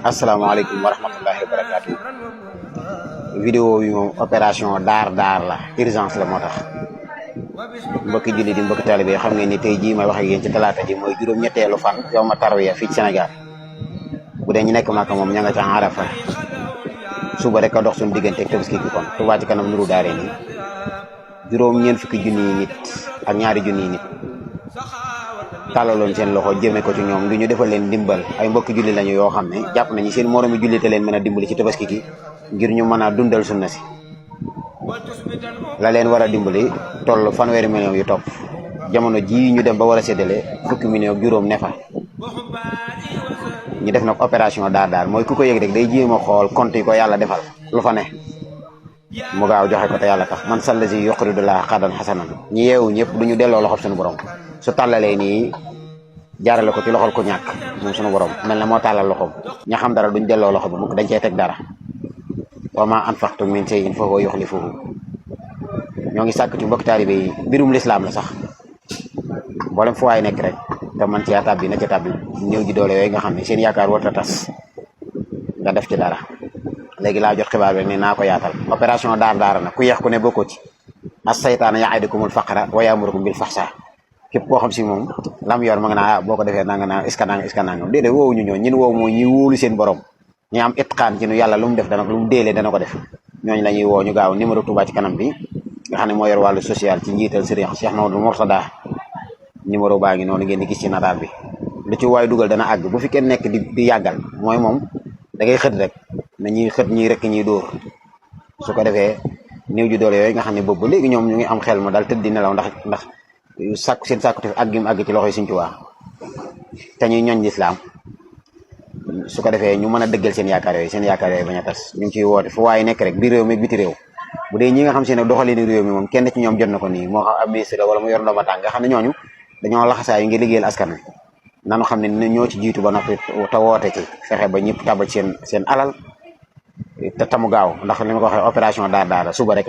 Assalamualaikum warahmatullahi wabarakatuh. Video yu opération dar la urgence la motax mbokk julli di mbokk talibé xam ngeen ni tay ji may wax ak yeen ci talata ji moy juroom ñettelu fan yowma tarwiya fi Sénégal bu dé ñi nek Makka mom ñanga ci Arafa suba rek dox sun digënté ak tabaski ki kon Touba ci kanam nuru daare ni juroom ñeen fukki junni nit ak ñaari junni nit talalon seen loxo jëme ko ci ñoom du ñu defal leen dimbal ay mbokk julli lañu yo xamné japp nañu seen moromi julli te leen mëna dimbali ci tabaski ki ngir ñu mëna dundal sunna si la leen wara dimbali tollu fanweeri million yu top jamono ji ñu dem ba wara sédélé fukki million ak juroom nefa ñu def nak opération dar moy ku ko yegg rek day jema xol compte ko yalla defal lu fa ne mu gaaw joxe ko te yalla tax man sallazi yuqridu la qadan hasanan ñi yewu ñepp duñu delo loxop suñu borom su talalé ni jaarale ko ci loxol ko ñak mo suñu borom melna mo talal loxom ña xam dara duñ delo loxo bu dañ cey tek dara wa ma anfaqtum min shay'in fa huwa yukhlifuhu ñoo ngi sàkk ci mbokk taalibe yi mbirum l'islam la sax mboolem fu waay nekk rek te man ci tabbi na ci tabbi ñëw ji doole yooyu nga xam ne seen yaakaar warta tas nga def ci dara léegi laa jot xibaar bi ne naa ko yaatal opération daar na ku yeex ku ne bokkoo ci as-saytaanu ya'idukumul faqra wa ya'murukum bil fahsha képp koo xam si moom lam yor ma nga naa boo ko defee nanga naa est-ce que nanga déedéet woowuñu ñoo ñin woow mooy ñi wóolu seen borom ñi am itqaan ci nu yàlla lu mu def dana lu mu déelee dana ko def ñooñu la ñuy woo ñu gaaw numéro Touba ci kanam bi nga xam ne moo yor wàllu social ci njiital Serigne Cheikh Mamadou Mourtada numéro baa ngi noonu ngeen di gis ci nataal bi lu ci waay dugal dana àgg bu fi kenn nekk di yàggal mooy moom da ngay xët rek na ñuy xët ñii rek ñuy dóor su ko defee néew ju doole yooyu nga xam ne boobu ba léegi ñoom ñu ngi am xel ma daal tëdd di nelaw ndax sàkku seen sàkku te àggim àgg ci loxoy Sëriñ Tuubaa te ñuy ñoñ lislaam su ko defee ñu mën a dëggal seen yaakaar yooyu bañ a tas ñu ngi ciy woote fu waaye nekk rek biir réew mi ak biti réew bu dee ñi nga xam si ne doxalinu réew mi moom kenn ci ñoom jot na ko nii moo xam ab ministre wala mu yor ndooma tàng nga xam ne ñooñu dañoo laxasaa yu ngi liggéeyal askan wi nanu xam ne ñoo ci jiitu ba noppi te woote ci fexe ba ñëpp tabal seen alal te tamu gaaw ndax li ma ko waxee opération daar suba rek